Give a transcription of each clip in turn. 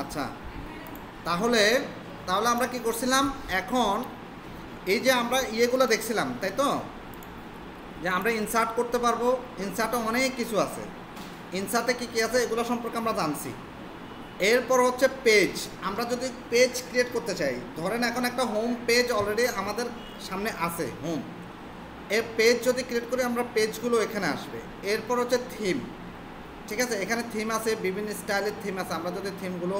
আচ্ছা, তাহলে তাহলে আমরা কি করছিলাম এখন? এই যে আমরা ইয়েগুলো দেখছিলাম, তাই তো, যে আমরা ইনসার্ট করতে পারবো। ইনসার্টে অনেক কিছু আছে, ইনসার্টে কী কী আছে এগুলো সম্পর্কে আমরা জানছি। এরপর হচ্ছে পেজ। আমরা যদি পেজ ক্রিয়েট করতে চাই, ধরেন এখন একটা হোম পেজ অলরেডি আমাদের সামনে আছে, হোম এর পেজ যদি ক্রিয়েট করি আমরা, পেজগুলো এখানে আসবে। এরপর হচ্ছে থিম, ঠিক আছে, এখানে থিম আছে, বিভিন্ন স্টাইলের থিম আছে। আমরা যদি থিমগুলো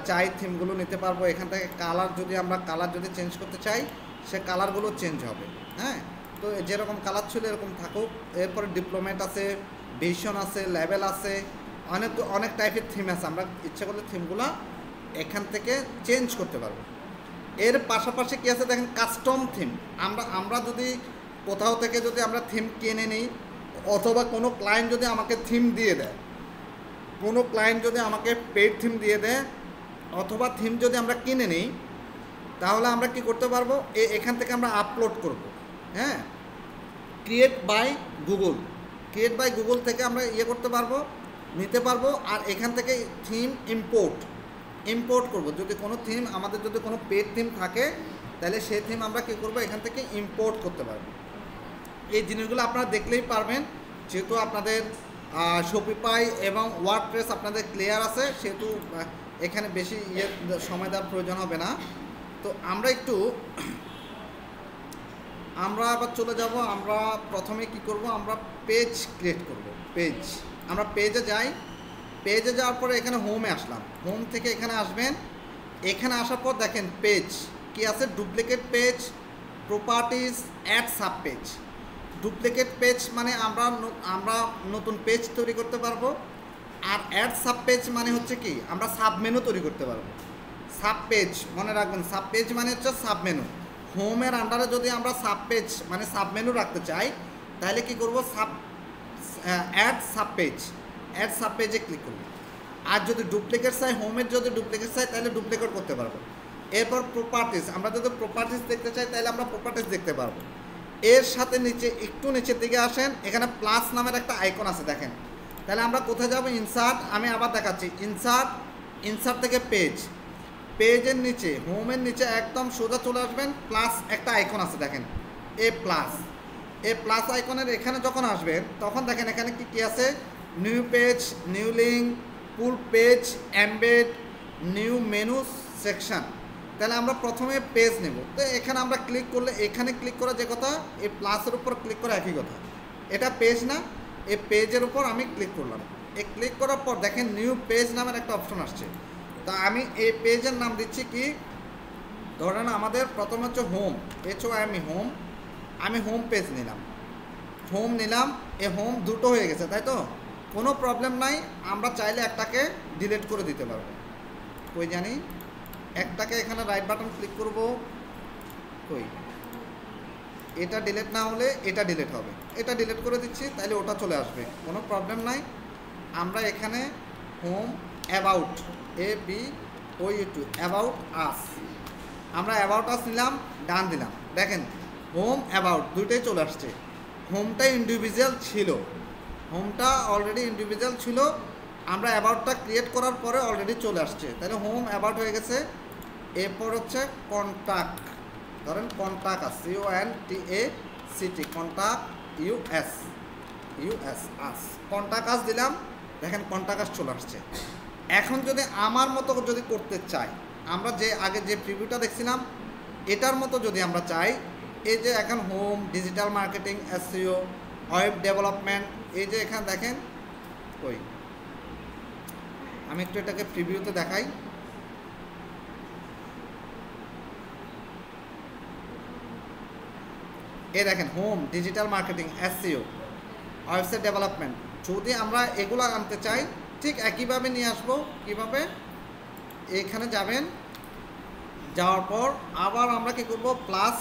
চাই, থিমগুলো নিতে পারবো এখান থেকে। কালার যদি আমরা কালার যদি চেঞ্জ করতে চাই, সে কালারগুলো চেঞ্জ হবে। হ্যাঁ, তো যেরকম কালার ছিল এরকম থাকুক। এরপরে ডিপ্লোমেট আছে, ভিশন আছে, লেভেল আছে, অনেক অনেক টাইপের থিম আছে। আমরা ইচ্ছা করলে থিমগুলো এখান থেকে চেঞ্জ করতে পারবো। এর পাশাপাশি কী আছে দেখেন, কাস্টম থিম। আমরা যদি কোথাও থেকে যদি আমরা থিম কিনে নিই, অথবা কোনো ক্লায়েন্ট যদি আমাকে থিম দিয়ে দেয়, কোনো ক্লায়েন্ট যদি আমাকে পেইড থিম দিয়ে দেয়, অথবা থিম যদি আমরা কিনে নিই, তাহলে আমরা কি করতে পারবো, এখান থেকে আমরা আপলোড করব। হ্যাঁ, create by Google, create by Google থেকে আমরা করতে পারবো, নিতে পারবো। আর এখান থেকে থিম ইম্পোর্ট করব। যদি কোনো থিম আমাদের যদি কোনো পেড থিম থাকে, তাহলে সেই থিম আমরা কী করবো, এখান থেকে ইম্পোর্ট করতে পারবো। এই জিনিসগুলো আপনারা দেখলেই পারবেন, যেহেতু আপনাদের শপিফাই এবং ওয়ার্ডপ্রেস আপনাদের ক্লিয়ার আছে, সেহেতু এখানে বেশি সময় দেওয়ার প্রয়োজন হবে না। তো আমরা আবার চলে যাব। আমরা প্রথমে কি করব, আমরা পেজ ক্রিয়েট করব। পেজ, আমরা পেজে যাই। পেজে যাওয়ার পরে এখানে হোমে আসলাম, হোম থেকে এখানে আসবেন। এখানে আসার পর দেখেন পেজ কি আছে, duplicate page, properties, add sub page. Duplicate page মানে আমরা নতুন পেজ তৈরি করতে পারবো। আর অ্যাড সাব পেজ মানে হচ্ছে কি, আমরা সাব মেনু তৈরি করতে পারবো। সাব পেজ মনে রাখবেন, সাব পেজ মানে হচ্ছে সাব মেনু। হোমের আন্ডারে যদি আমরা সাব পেজ মানে সাব মেনু রাখতে চাই, তাহলে কি করব, অ্যাড সাব পেজে ক্লিক করব। আর যদি ডুপ্লিকেট চাই, হোমের যদি ডুপ্লিকেট চাই, তাহলে ডুপ্লিকেট করতে পারবো। এরপর প্রপার্টিজ, আমরা যদি প্রপার্টিজ দেখতে চাই, তাহলে আমরা প্রপার্টিজ দেখতে পারবো। এর সাথে নিচে একটু নিচের দিকে আসেন, এখানে প্লাস নামের একটা আইকন আছে দেখেন। তাহলে আমরা কোথায় যাব, ইনসার্ট। আমি আবার দেখাচ্ছি, ইনসার্ট থেকে পেজের নিচে, হোমের নিচে একদম সোজা চলে আসবেন, প্লাস একটা আইকন আছে দেখেন, এ প্লাস আইকনের এখানে যখন আসবেন, তখন দেখেন এখানে কি আছে, new page, new link, full page, embed, new menu section. তাহলে আমরা প্রথমে পেজ নেব। তো এখানে আমরা ক্লিক করলে, এখানে ক্লিক করা যে কথা, এই প্লাসের উপর ক্লিক করা একই কথা। এটা পেজ না, এই পেজের উপর আমি ক্লিক করলাম। এই ক্লিক করার পর দেখেন নিউ পেজ নামের একটা অপশন আসছে। তা আমি এই পেজের নাম দিচ্ছি কি, ধরেন আমাদের প্রথম হচ্ছে হোম, আমি হোম পেজ নিলাম, এই হোম দুটো হয়ে গেছে, তাই তো, কোনো প্রবলেম নাই। আমরা চাইলে একটাকে ডিলিট করে দিতে পারবো। কই জানি, একটাকে এখানে রাইট বাটন ক্লিক করব, এটা ডিলিট না হলে এটা ডিলিট হবে, এটা ডিলিট করে দিচ্ছি, তাহলে ওটা চলে আসবে, কোনো প্রবলেম নাই। আমরা এখানে হোম অ্যাবাউট, অ্যাবাউট আস, আমরা অ্যাবাউট আস নিলাম, ডান দিলাম। দেখেন হোম অ্যাবাউট দুইটাই চলে আসছে। হোমটা অলরেডি ইন্ডিভিজুয়াল ছিল, আমরা অ্যাবাউটটা ক্রিয়েট করার পরে অলরেডি চলে আসছে, তাহলে হোম অ্যাবাউট হয়ে গেছে। এরপর হচ্ছে কন্ট্যাক্ট, ধরেন contact us, CONTACT, contact us, contact us দিলাম। দেখেন কন্ট্যাক্ট আস চলে আসছে। এখন যদি আমার মতো যদি করতে চাই, আমরা যে আগে যে প্রিভিউটা দেখছিলাম এটার মতো যদি আমরা চাই, এই যে এখন home, digital marketing, SEO, web development, এই যে এখানে দেখেন, আমি একটু এটাকে প্রিভিউতে দেখাই। এই দেখেন home, digital marketing, SEO, website development. যদি আমরা এগুলো আনতে চাই, ঠিক একইভাবে নিয়ে আসবো। কীভাবে, এখানে যাবেন, যাওয়ার পর আবার আমরা কি করব, প্লাস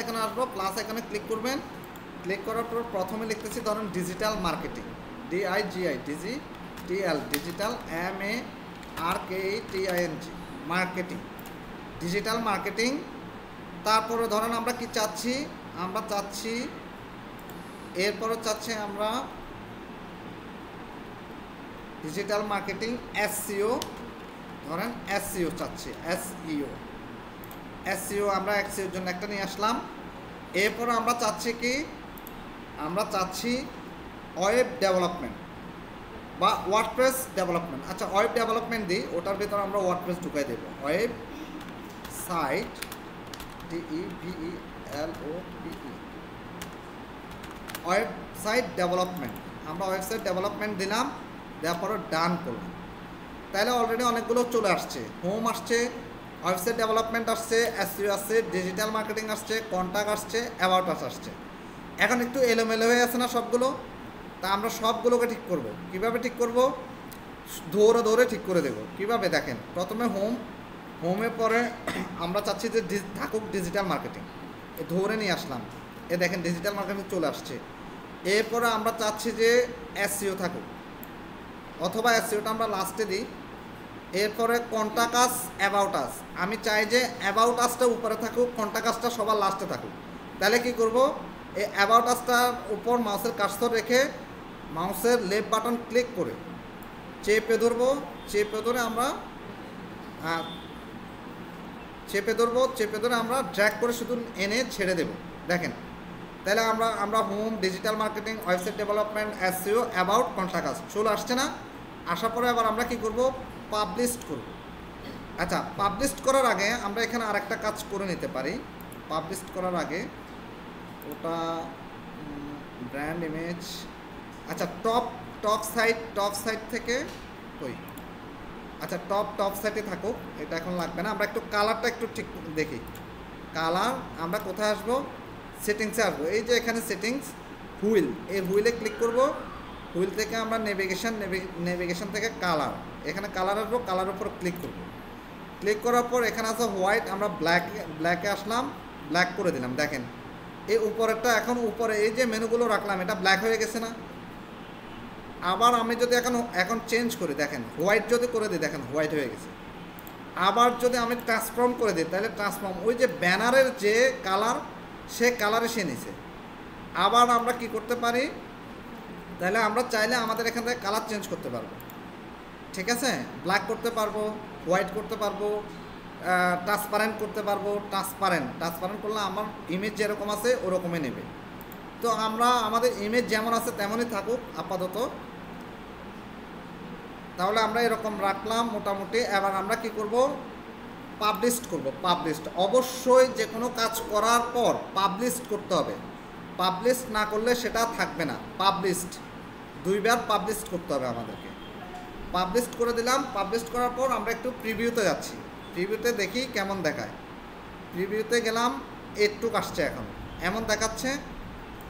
এখানে আসবো, প্লাস এখানে ক্লিক করবেন। ক্লিক করার পর প্রথমে লিখতেছি ধরুন digital marketing, digital MARKETING, marketing, digital marketing. তারপরে ধরেন আমরা কি চাচ্ছি, এরপরে চাচ্ছি আমরা ডিজিটাল মার্কেটিং, SEO, ধরেন এসইও চাচ্ছি, এসইও আমরা এসইওর জন্য একটা নিয়ে আসলাম। এরপর আমরা চাচ্ছি কি, আমরা চাচ্ছি ওয়েব ডেভেলপমেন্ট বা ওয়ার্ডপ্রেস ডেভেলপমেন্ট। আচ্ছা ওয়েব ডেভেলপমেন্ট দিই, ওটার ভিতরে আমরা ওয়ার্ডপ্রেস ঢুকাই দেবো। Web site, DEVELOPE, website development. আমরা ওয়েবসাইট ডেভেলপমেন্ট দিলাম, দেওয়ার পরে ডান করলাম। তাহলে অলরেডি অনেকগুলো চলে আসছে, হোম আসছে, ওয়েবসাইট ডেভেলপমেন্ট আসছে, এসইও আসছে, ডিজিটাল মার্কেটিং আসছে, কন্ট্যাক্ট আসছে, অ্যাবাউট আস আসছে। এখন একটু এলোমেলো হয়ে আছে না সবগুলো? তা আমরা সবগুলোকে ঠিক করব। কিভাবে ঠিক করব? ধরে ধরে ঠিক করে দেব। কিভাবে দেখেন, প্রথমে হোমের পরে আমরা চাচ্ছি যে থাকুক ডিজিটাল মার্কেটিং, এ ধরে নিয়ে আসলাম, এ দেখেন ডিজিটাল মার্কেটিং চলে আসছে। এরপরে আমরা চাচ্ছি যে এসইও থাকুক, অথবা এসইওটা আমরা লাস্টে দিই। এরপরে কন্ট্যাক্ট আস, অ্যাবাউট আস, আমি চাই যে অ্যাবাউট আসটা উপরে থাকুক, কন্ট্যাক্ট আসটা সবার লাস্টে থাকুক। তাহলে কি করব, এই অ্যাবাউট আসটার উপর মাউসের কার্সর রেখে মাউসের লেফট বাটন ক্লিক করে চেপে ধরবো, চেপে ধরে আমরা চেপে ধরে আমরা ড্র্যাগ করে শুধু এনে ছেড়ে দেব। দেখেন, তাহলে আমরা home, digital marketing, website development, SEO, about, contact us চলে আসছে না? আসার পরে আবার আমরা কি করব, পাবলিশ করব। আচ্ছা পাবলিশ করার আগে আমরা এখানে আরেকটা কাজ করে নিতে পারি। পাবলিশ করার আগে ওটা ব্র্যান্ড ইমেজ, আচ্ছা টপ সাইট থেকে কই, আচ্ছা টপ সাইটে থাকুক, এটা এখন লাগবে না। আমরা একটু কালারটা একটু ঠিক দেখি। কালার আমরা কোথায় আসবো, সেটিংসে আসবো। এই যে এখানে সেটিংস, হুইল, এই হুইলে ক্লিক করব। হুইল থেকে আমরা নেভিগেশন থেকে কালার, এখানে কালার আসবো, কালারের উপর ক্লিক করব। ক্লিক করার পর এখানে আছে হোয়াইট, আমরা ব্ল্যাকে আসলাম, ব্ল্যাক করে দিলাম। দেখেন এই উপরেরটা, এখন উপরে এই যে মেনুগুলো রাখলাম এটা ব্ল্যাক হয়ে গেছে না? আবার আমি যদি এখন চেঞ্জ করি, দেখেন হোয়াইট যদি করে দিই, দেখেন হোয়াইট হয়ে গেছে। আবার যদি আমি ট্রান্সফর্ম করে দিই, তাহলে ট্রান্সফর্ম, ওই যে ব্যানারের যে কালার, সে কালারে সে নিছে। আবার আমরা কি করতে পারি, তাহলে আমরা চাইলে আমাদের এখান থেকে কালার চেঞ্জ করতে পারবো। ঠিক আছে, ব্ল্যাক করতে পারবো, হোয়াইট করতে পারবো, ট্রান্সপারেন্ট করতে পারবো। ট্রান্সপারেন্ট করলে আমার ইমেজ যেরকম আছে ওরকমই নেবে। তো আমরা আমাদের ইমেজ যেমন আছে তেমনই থাকুক আপাতত। তাহলে আমরা এরকম রাখলাম মোটামুটি। এবার আমরা কি করব, পাবলিশ করব। পাবলিশড অবশ্যই যে কোনো কাজ করার পর পাবলিশ করতে হবে। পাবলিশ না করলে সেটা থাকবে না। পাবলিশড, দুইবার পাবলিশ করতে হবে আমাদেরকে। পাবলিশ করে দিলাম। পাবলিশ করার পর আমরা একটু প্রিভিউতে যাচ্ছি। প্রিভিউতে দেখি কেমন দেখায়। প্রিভিউতে গেলাম, একটু আসছে, এখন এমন দেখাচ্ছে,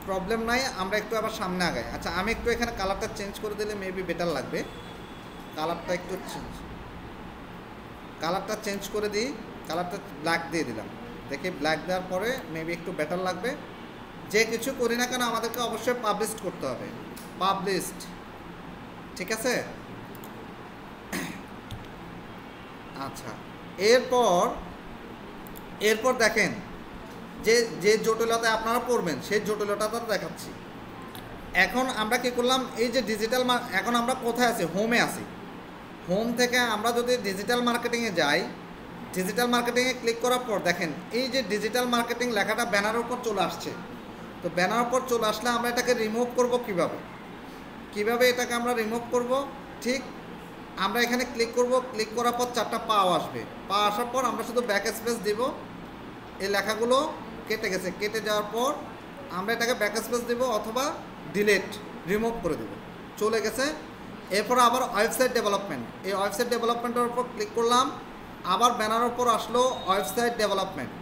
প্রবলেম নাই। আমরা একটু আবার সামনে আগাই। আচ্ছা আমি একটু এখানে কালারটা চেঞ্জ করে দিলে মেবি বেটার লাগবে। কালারটা একটু কালারটা চেঞ্জ করে দিই, কালারটা ব্ল্যাক দিয়ে দিলাম। দেখি ব্ল্যাক দেওয়ার পরে মেবি একটু বেটার লাগবে। যে কিছু করি না কেন আমাদেরকে অবশ্যই পাবলিশ করতে হবে। পাবলিশড, ঠিক আছে। আচ্ছা এরপর দেখেন যে জটিলতা আপনারা পড়বেন সেই জটিলতাটা দেখাচ্ছি। এখন আমরা কি করলাম, এই যে ডিজিটাল, এখন আমরা কোথায় আছি, হোমে আছি। হোম থেকে আমরা যদি ডিজিটাল মার্কেটিংয়ে যাই, ডিজিটাল মার্কেটিংয়ে ক্লিক করার পর দেখেন এই যে ডিজিটাল মার্কেটিং লেখাটা ব্যানারের উপর চলে আসছে। তো ব্যানার উপর চলে আসলে আমরা এটাকে রিমুভ করব কিভাবে এটাকে আমরা রিমুভ করব, ঠিক আমরা এখানে ক্লিক করব। ক্লিক করার পর চারটা পাও আসবে। পা আসার পর আমরা শুধু ব্যাক স্পেস দিব। এই লেখাগুলো কেটে গেছে, কেটে যাওয়ার পর আমরা এটাকে ব্যাক স্পেস দেব অথবা ডিলিট, রিমুভ করে দেব, চলে গেছে। এরপর আবার ওয়েবসাইট ডেভেলপমেন্ট, এই ওয়েবসাইট ডেভেলপমেন্টের উপর ক্লিক করলাম। আবার ব্যানারের উপর আসলো ওয়েবসাইট ডেভেলপমেন্ট।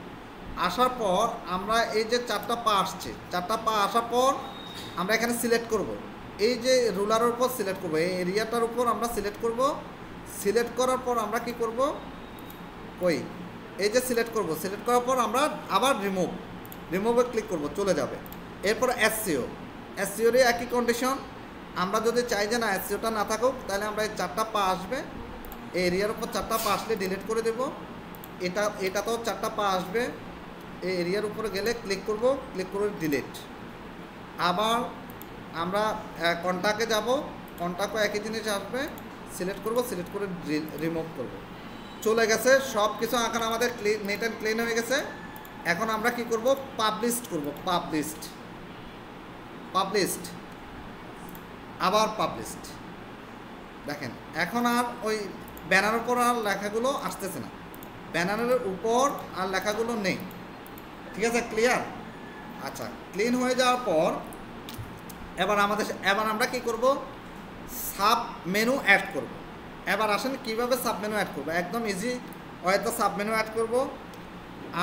আসার পর আমরা এই যে চারটা পা আসছে, চারটা পা আসার পর আমরা এখানে সিলেক্ট করব। এই যে রুলারের উপর সিলেক্ট করব, এই এরিয়াটার উপর আমরা সিলেক্ট করব। সিলেক্ট করার পর আমরা কি করব, এই যে সিলেক্ট করব। সিলেক্ট করার পর আমরা আবার রিমুভে ক্লিক করব, চলে যাবে। এরপর এসইওরই একই কন্ডিশন। আমরা যদি চাই যে না এসইওটা না থাকুক, তাহলে আমরা এই চারটা পা আসবে, এই এরিয়ার উপর চারটা পা আসলে ডিলিট করে দেব। এটাতেও চারটা পা আসবে, এই এরিয়ার উপরে গেলে ক্লিক করব, ক্লিক করে ডিলিট। আবার আমরা কন্ট্যাক্টে যাব, কন্ট্যাক্টও একই জিনিস আসবে, সিলেক্ট করব, সিলেক্ট করে রিমুভ করব। চলে গেছে সব কিছু। এখন আমাদের নেট অ্যান্ড ক্লিন হয়ে গেছে। এখন আমরা কি করব, পাবলিশড করব। পাবলিশড আবার পাবলিশড। দেখেন এখন আর ওই ব্যানারের উপর আর লেখাগুলো আসতেছে না, ব্যানারের উপর আর লেখাগুলো নেই। ঠিক আছে, ক্লিয়ার? আচ্ছা, ক্লিন হয়ে যাওয়ার পর এবার আমরা কি করব, সাব মেনু অ্যাড করব। এবার আসেন কিভাবে সাব মেনু অ্যাড করব। একদম ইজি ওয়েতে সাব মেনু অ্যাড করব।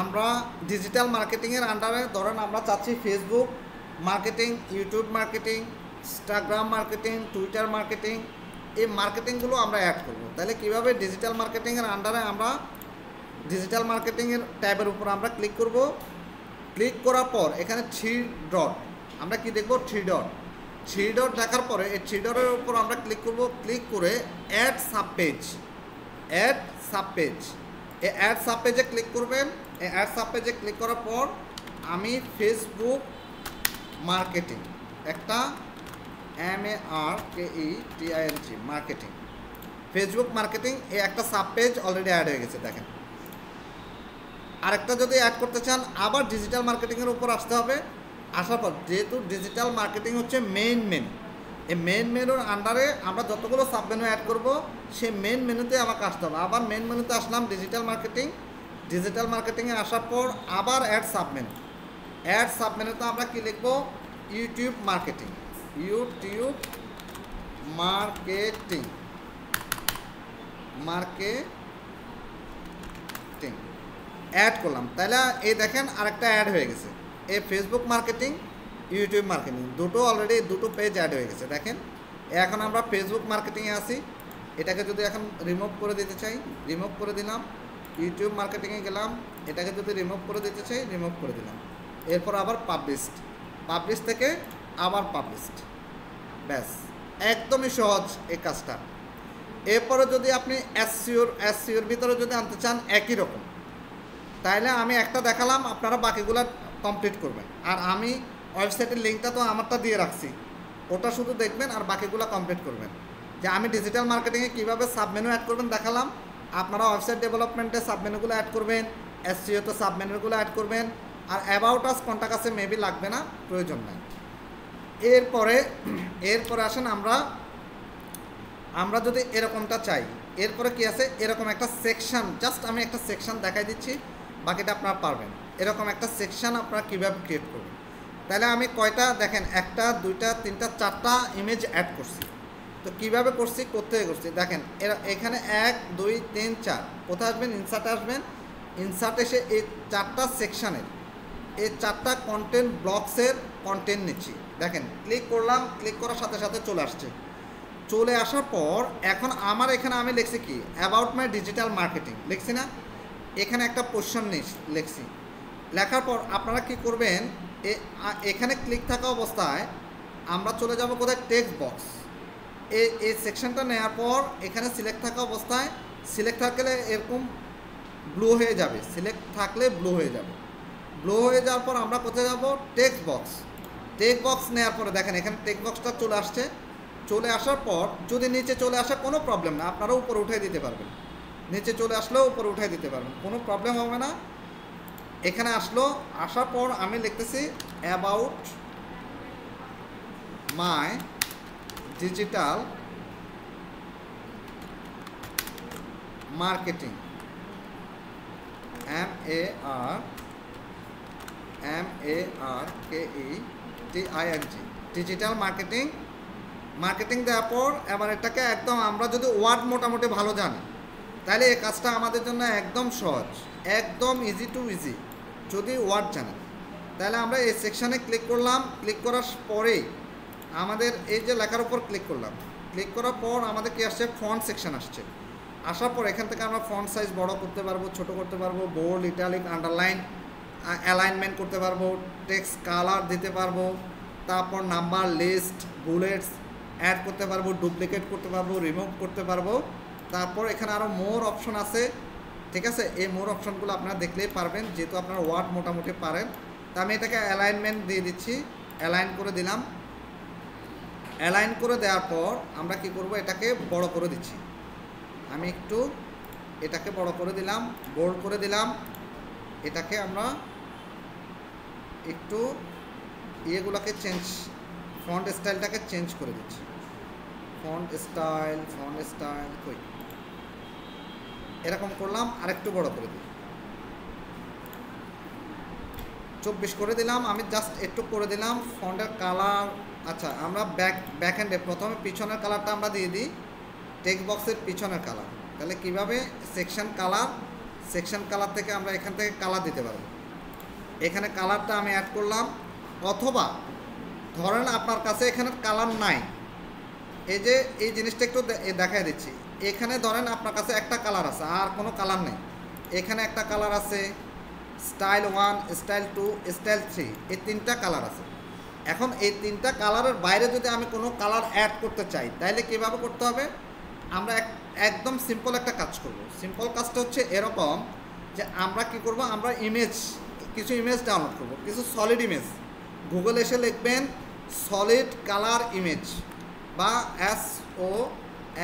আমরা ডিজিটাল মার্কেটিংয়ের আন্ডারে ধরেন আমরা চাচ্ছি Facebook marketing, YouTube marketing, Instagram marketing, Twitter marketing, এই মার্কেটিংগুলো আমরা অ্যাড করব। তাহলে কীভাবে ডিজিটাল মার্কেটিংয়ের আন্ডারে আমরা ডিজিটাল মার্কেটিংয়ের ট্যাবের উপর আমরা ক্লিক করব। ক্লিক করার পর এখানে 3 ডট আমরা কি দেখব, 3 ডট দেখার পরে এই 3 ডটের উপর আমরা ক্লিক করব। ক্লিক করে অ্যাড সাব পেজ এই অ্যাড সাব পেজে ক্লিক করবেন। এই অ্যাড সাব পেজে ক্লিক করার পর আমি ফেসবুক মার্কেটিং, একটা MARKETING মার্কেটিং, ফেসবুক মার্কেটিং, এই একটা সাব পেজ অলরেডি অ্যাড হয়ে গেছে। দেখেন আরেকটা যদি অ্যাড করতে চান আবার ডিজিটাল মার্কেটিংয়ের উপর আসতে হবে। আসার পর যেহেতু ডিজিটাল মার্কেটিং হচ্ছে মেইন মেনু, এই মেইন মেনুর আন্ডারে আমরা যতগুলো সাব মেনু অ্যাড করব সেই মেইন মেনুতে আমাকে আসতে হবে। আবার মেইন মেনুতে আসলাম, ডিজিটাল মার্কেটিংয়ে আসার পর আবার অ্যাড সাব মেনুতে আমরা কি লিখব, ইউটিউব মার্কেটিং অ্যাড করলাম। তাহলে এই দেখেন আরেকটা অ্যাড হয়ে গেছে, এই ফেসবুক মার্কেটিং, ইউটিউব মার্কেটিং, দুটো পেজ অ্যাড হয়ে গেছে। দেখেন এখন আমরা ফেসবুক মার্কেটিংয়ে আসি। এটাকে যদি এখন রিমুভ করে দিতে চাই, রিমুভ করে দিলাম। ইউটিউব মার্কেটিংয়ে গেলাম, এটাকে যদি রিমুভ করে দিতে চাই, রিমুভ করে দিলাম। এরপর আবার পাবলিশ থেকে আবার পাবলিশড। ব্যাস, একদমই সহজ এই কাজটা। এরপরে যদি আপনি এসইওর ভিতরে যদি আনতে চান একই রকম, তাইলে আমি একটা দেখালাম, আপনারা বাকিগুলো কমপ্লিট করবেন। আর আমি ওয়েবসাইটের লিঙ্কটা তো আমারটা দিয়ে রাখছি, ওটা শুধু দেখবেন আর বাকিগুলো কমপ্লিট করবেন। যে আমি ডিজিটাল মার্কেটিংয়ে কীভাবে সাবমেনু অ্যাড করবেন দেখালাম, আপনারা ওয়েবসাইট ডেভেলপমেন্টে সাবমেনুগুলো অ্যাড করবেন, এসইওতে সাবমেনুগুলো অ্যাড করবেন। আর অ্যাবাউট আস কোনটা কাছে মেবি লাগবে না, প্রয়োজন নাই। এরপরে আসেন আমরা যদি এরকমটা চাই, এরপরে কি আছে, এরকম একটা সেকশন, জাস্ট আমি একটা সেকশন দেখাই দিচ্ছি, বাকিটা আপনারা পারবেন। এরকম একটা সেকশন আপনারা কীভাবে ক্রিয়েট করবেন। তাহলে আমি কয়টা দেখেন, 1টা 2টা 3টা 4টা ইমেজ অ্যাড করছি। তো কীভাবে করছি, করছি দেখেন এখানে 1 2 3 4 কোথায় আসবেন, ইনসার্ট এসে এই 4টা সেকশানের এই 4টা কন্টেন্ট ব্লকসের কন্টেন্ট নিচ্ছি। দেখেন ক্লিক করলাম, ক্লিক করার সাথে সাথে চলে আসার পর এখন এখানে আমি লিখছি কি, অ্যাবাউট মাই ডিজিটাল মার্কেটিং লিখছি না, এখানে একটা পোর্শন লিখছি। লেখার পর আপনারা কি করবেন, এখানে ক্লিক থাকা অবস্থায় আমরা চলে যাব কোথায়, টেক্সট বক্স। এই সেকশনটা নেওয়ার পর এখানে সিলেক্ট থাকা অবস্থায়, সিলেক্ট থাকলে এরকম ব্লু হয়ে যাবে, ব্লু হয়ে যাওয়ার পর আমরা কোথায় যাব, টেক্সট বক্স নেওয়ার পরে দেখেন এখানে টেক্সট বক্সটা চলে আসার পর যদি নিচে চলে আসে কোনো প্রবলেম না, আপনারা উপরে উঠাই দিতে পারবেন, নিচে চলে আসলেও উপরে উঠাই দিতে পারবেন, কোনো প্রবলেম হবে না। এখানে আসার পর আমি লিখতেছি about my digital marketing, MARKETING, digital marketing দেওয়ার পর এবার এটাকে একদম আমরা যদি ওয়ার্ড মোটামুটি ভালো জানি তাহলে এই কাজটা আমাদের জন্য একদম সহজ, একদম ইজি টু ইজি যদি ওয়ার্ড জানেন। তাহলে আমরা এই সেকশানে ক্লিক করলাম, ক্লিক করার পরে আমাদের এই যে লেখার উপর ক্লিক করলাম, ক্লিক করার পর আমাদের কি আসছে, ফন্ট সেকশন আসছে। আসার পর এখান থেকে আমরা ফন্ট সাইজ বড় করতে পারবো, ছোট করতে পারবো, বোল্ড, ইটালিক, আন্ডারলাইন, অ্যালাইনমেন্ট করতে পারবো, টেক্সট কালার দিতে পারবো, তারপর নাম্বার, লিস্ট, বুলেটস অ্যাড করতে পারবো, ডুপ্লিকেট করতে পারবো, রিমুভ করতে পারবো। তারপর এখানে আরও মোর অপশন আছে, ঠিক আছে। এই মোর অপশনগুলো আপনারা দেখলেই পারবেন, যেহেতু আপনারা ওয়ার্ড মোটামুটি পারেন। তা আমি এটাকে অ্যালাইনমেন্ট দিয়ে দিচ্ছি, অ্যালাইন করে দিলাম। অ্যালাইন করে দেওয়ার পর আমরা কি করব, এটাকে বড় করে দিচ্ছি। আমি একটু এটাকে বড় করে দিলাম, বোল্ড করে দিলাম। এটাকে আমরা একটু ইয়েগুলোকে ফন্ট স্টাইলটাকে চেঞ্জ করে দিচ্ছি। ফন্ট স্টাইল কই, এরকম করলাম, আরেকটু বড় করে দিই, 24 করে দিলাম। আমি জাস্ট একটু করে দিলাম ফন্টের কালার। আচ্ছা, আমরা ব্যাক হ্যান্ডে প্রথমে পিছনের কালারটা আমরা দিয়ে দিই, টেক্সট বক্সের পিছনের কালার। তাহলে কিভাবে সেকশন কালার থেকে আমরা এখান থেকে কালার দিতে পারবো। এখানে কালারটা আমি অ্যাড করলাম, অথবা ধরেন আপনার কাছে এখানে কালার নাই, এই যে এই জিনিসটা একটু দেখাই দিচ্ছি। এখানে ধরেন আপনার কাছে একটা কালার আছে, আর কোনো কালার নেই। এখানে একটা কালার আছে, স্টাইল 1, স্টাইল 2, স্টাইল 3, এই 3টা কালার আছে। এখন এই 3টা কালারের বাইরে যদি আমি কোনো কালার অ্যাড করতে চাই, তাহলে কীভাবে করতে হবে? আমরা একদম সিম্পল একটা কাজ করব। সিম্পল কাজটা হচ্ছে এরকম যে আমরা কি করব, আমরা কিছু ইমেজ ডাউনলোড করব, কিছু সলিড ইমেজ। গুগল এসে লিখবেন সলিড কালার ইমেজ বা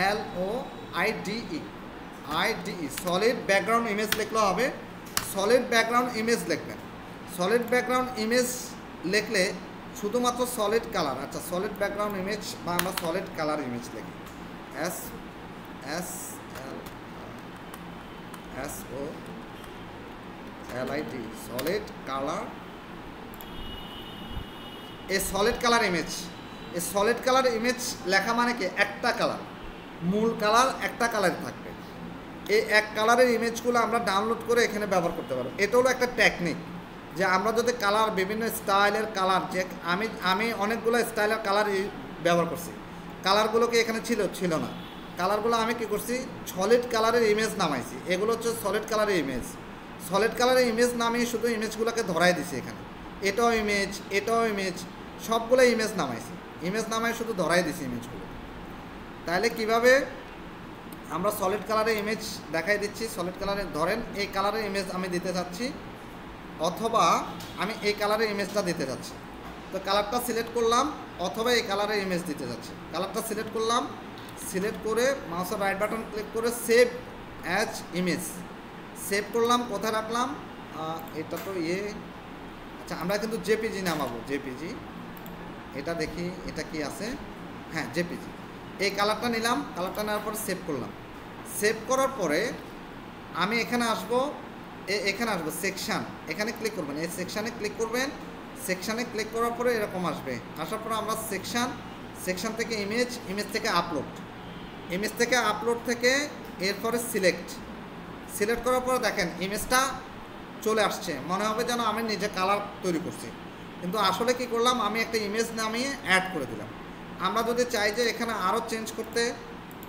SOLOIDE সলিড ব্যাকগ্রাউন্ড ইমেজ লিখলে হবে। সলিড ব্যাকগ্রাউন্ড ইমেজ লিখবেন। সলিড ব্যাকগ্রাউন্ড ইমেজ লিখলে শুধুমাত্র সলিড কালার, আচ্ছা সলিড ব্যাকগ্রাউন্ড ইমেজ বা আমরা সলিড কালার ইমেজ লিখি, SOLID সলিড কালার। এই সলিড কালার ইমেজ লেখা মানে কি, একটা কালার, মূল কালার একটা কালার থাকবে। এই এক কালারের ইমেজগুলো আমরা ডাউনলোড করে এখানে ব্যবহার করতে পারবো। এটা হলো একটা টেকনিক, যে আমরা যদি কালার, বিভিন্ন স্টাইলের কালার, যে আমি অনেকগুলো স্টাইলের কালার ব্যবহার করছি, কালারগুলোকে এখানে ছিল না। কালারগুলো আমি কি করছি, সলিড কালারের ইমেজ নামাইছি। এগুলো হচ্ছে সলিড কালারের ইমেজ নামিয়ে শুধু ইমেজগুলোকে ধরাই দিছি এখানে। এটাও ইমেজ, সবগুলো ইমেজ নামাই শুধু ধরাই দিছি ইমেজগুলো। তাহলে কিভাবে আমরা সলিড কালারের ইমেজ দেখাই দিচ্ছি। সলিড কালারের ধরেন এই কালারের ইমেজ আমি দিতে চাচ্ছি, অথবা আমি এই কালারের ইমেজটা দিতে যাচ্ছি। তো কালারটা সিলেক্ট করলাম, অথবা এই কালারের ইমেজ দিতে যাচ্ছি। কালারটা সিলেক্ট করলাম, সিলেক্ট করে মাউসের রাইট বাটন ক্লিক করে সেভ অ্যাজ ইমেজ সেভ করলাম। কোথায় রাখলাম, এটা তো আচ্ছা আমরা কিন্তু জেপিজি নামাবো, এটা দেখি এটা কি আছে, হ্যাঁ জেপিজি। এই কালারটা নিলাম, কালারটা নেওয়ার পর সেভ করলাম। সেভ করার পরে আমি এখানে আসবো সেকশান, এখানে ক্লিক করবেন, এই সেকশানে ক্লিক করবেন। সেকশানে ক্লিক করার পরে এরকম আসবে। আসার পর আমরা সেকশান থেকে ইমেজ থেকে আপলোড থেকে এরপরে সিলেক্ট করার পরে দেখেন ইমেজটা চলে আসছে। মনে হবে যেন আমি নিজে কালার তৈরি করছি, কিন্তু আসলে কি করলাম, আমি একটা ইমেজ নামিয়ে অ্যাড করে দিলাম। আমরা যদি চাই যে এখানে আরও চেঞ্জ করতে,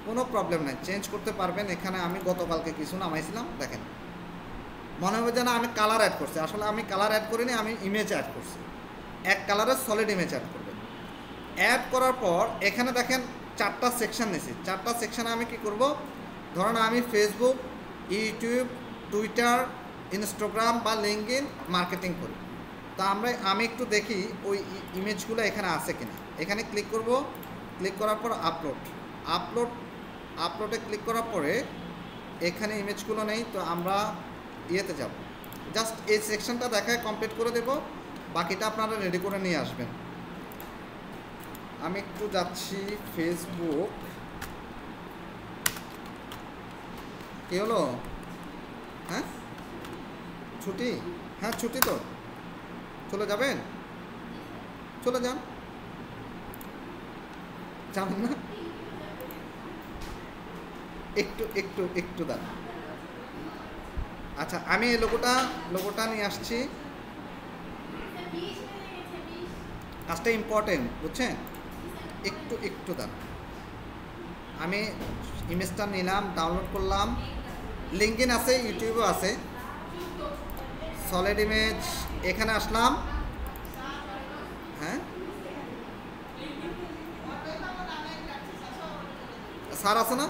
কোনো প্রবলেম নেই, চেঞ্জ করতে পারবেন। এখানে আমি গতকালকে কিছু নামাইছিলাম, দেখেন মনে হবে যেন আমি কালার অ্যাড করছি, আসলে আমি কালার অ্যাড করিনি, আমি ইমেজ অ্যাড করছি। এক কালারের সলিড ইমেজ অ্যাড করবেন। অ্যাড করার পর এখানে দেখেন 4টা সেকশন নিয়েছি। 4টা সেকশানে আমি কি করব, ধরুন আমি ফেসবুক, ইউটিউব, টুইটার, ইনস্টাগ্রাম বা লিঙ্কডইন মার্কেটিং করি। তা আমি একটু দেখি ওই ইমেজগুলো এখানে আছে কিনা। এখানে ক্লিক করব, ক্লিক করার পর আপলোডে ক্লিক করার পরে এখানে ইমেজগুলো নেই, তো আমরা ইয়েতে যাব, জাস্ট এই সেকশনটা দেখায় কমপ্লিট করে দেব, বাকিটা আপনারা রেডি করে নিয়ে আসবেন। আমি একটু যাচ্ছি ফেসবুক, কি হলো, হ্যাঁ ছুটি, হ্যাঁ ছুটি তো, চলে যাবেন, চলে যান না, একটু দাঁড়ান। আচ্ছা আমি এই লোগোটা নিয়ে আসছি, কাজটা ইম্পর্টেন্ট বুঝছেন, একটু দাঁড়ান। আমি ইমেজটা নিলাম, ডাউনলোড করলাম, লিঙ্কডইন আছে, ইউটিউবও আছে, সলিড ইমেজ। এখানে আসলাম, হ্যাঁ স্যার আছে না,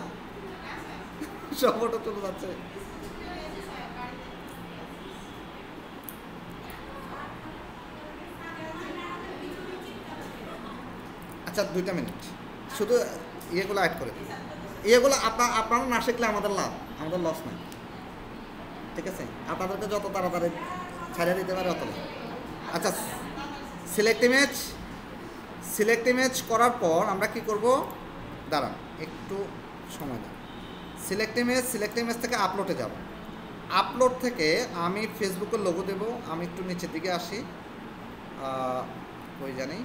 সব ফটো চলে যাচ্ছে। আচ্ছা 2টা মিনিট, শুধু ইয়েগুলো অ্যাড করে দিই। এগুলো আপনারা না শিখলে আমাদের লাভ, আমাদের লস নাই, ঠিক আছে? আপনাদেরকে যত তাড়াতাড়ি ছাড়িয়ে দিতে পারে অত লাভ। আচ্ছা, সিলেক্ট ইমেজ করার পর আমরা কি করব, দাঁড়ান একটু সময় দেন। সিলেক্ট ইমেজ থেকে আপলোডে যাব। আপলোড থেকে আমি ফেসবুকের লোগো দেব। আমি একটু নিচের দিকে আসি, ওই জানি।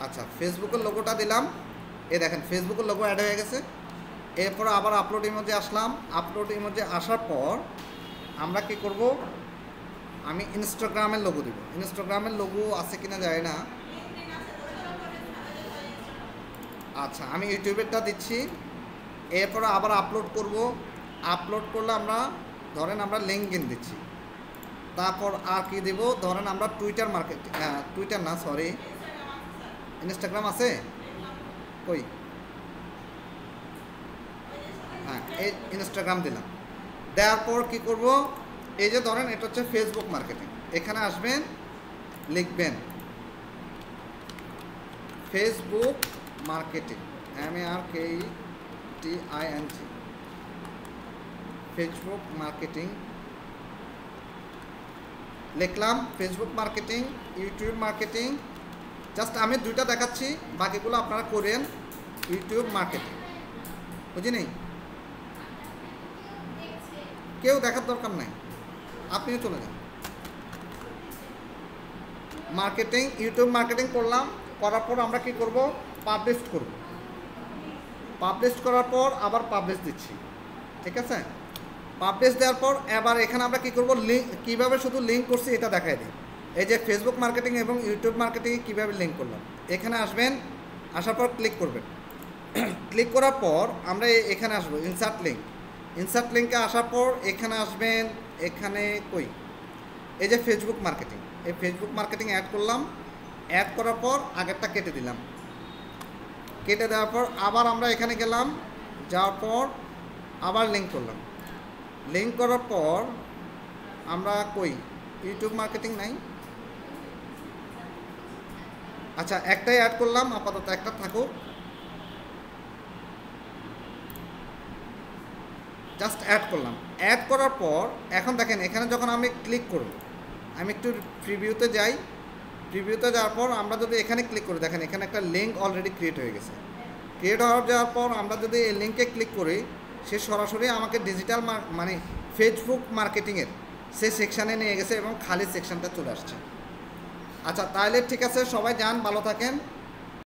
আচ্ছা, ফেসবুকের লোগোটা দিলাম, এই দেখেন ফেসবুকের লোগো অ্যাড হয়ে গেছে। এরপর আবার আপলোড ইমেজে আসলাম। আপলোড ইমেজে আসার পর আমরা কি করব, আমি ইনস্টাগ্রামের লোগো দিব। ইনস্টাগ্রামের লোগো আছে কিনা জানি না। আচ্ছা, আমি ইউটিউবেরটা দিচ্ছি। এরপর আবার আপলোড করব। আপলোড করলে আমরা ধরেন আমরা লিঙ্কডইন দিচ্ছি। তারপর আর কি দেব, ধরেন আমরা টুইটার না, সরি, ইনস্টাগ্রাম আছে কই, হ্যাঁ এই ইনস্টাগ্রাম দিলাম। দেওয়ার পর কী করব, এই যে ধরেন এটা হচ্ছে ফেসবুক মার্কেটিং, এখানে আসবেন, লিখবেন Facebook marketing, MARKETING, Facebook marketing লিখলাম। Facebook marketing, YouTube marketing, just আমি দুইটা দেখাচ্ছি, বাকিগুলো আপনারা করেন। ইউটিউব মার্কেটিং, বুঝিনি? কেউ দেখার দরকার নাই, আপনিও চলে যান। মার্কেটিং, ইউটিউব মার্কেটিং করলাম। করার পর আমরা কি করব, পাবলিশ করব। পাবলিশ করার পর আবার পাবলিশ দিচ্ছি, ঠিক আছে? পাবলিশ দেওয়ার পর এবার এখানে আমরা কি করব, লিঙ্ক কীভাবে শুধু লিঙ্ক করছি এটা দেখাই দিই। এই যে ফেসবুক মার্কেটিং এবং ইউটিউব মার্কেটিংয়ে কীভাবে লিঙ্ক করলাম, এখানে আসবেন, আসার পর ক্লিক করবেন। ক্লিক করার পর আমরা এখানে আসবো ইনসার্ট লিঙ্কে আসার পর এখানে আসবেন, এখানে কই, এই যে ফেসবুক মার্কেটিং, এই ফেসবুক মার্কেটিং অ্যাড করলাম। অ্যাড করার পর আগেরটা কেটে দিলাম। কেটে দেওয়ার পর আবার আমরা এখানে গেলাম, যাওয়ার পর আবার লিঙ্ক করলাম। লিঙ্ক করার পর আমরা কই, ইউটিউব মার্কেটিং নাই। আচ্ছা, একটাই অ্যাড করলাম, আপাতত একটা থাকুক। জাস্ট অ্যাড করলাম। অ্যাড করার পর এখন দেখেন এখানে যখন আমি ক্লিক করব, আমি একটু প্রিভিউতে যাই। প্রিভিউতে যাওয়ার পর আমরা যদি এখানে ক্লিক করি, দেখেন এখানে একটা লিঙ্ক অলরেডি ক্রিয়েট হয়ে গেছে। ক্রিয়েট হয়ে যাওয়ার পর আমরা যদি এই লিঙ্কে ক্লিক করি, সে সরাসরি আমাকে ডিজিটাল মানে ফেসবুক মার্কেটিংয়ের সে সেকশানে নিয়ে গেছে এবং খালি সেকশানটা চলে আসছে। আচ্ছা, তাহলে ঠিক আছে, সবাই যান, ভালো থাকেন।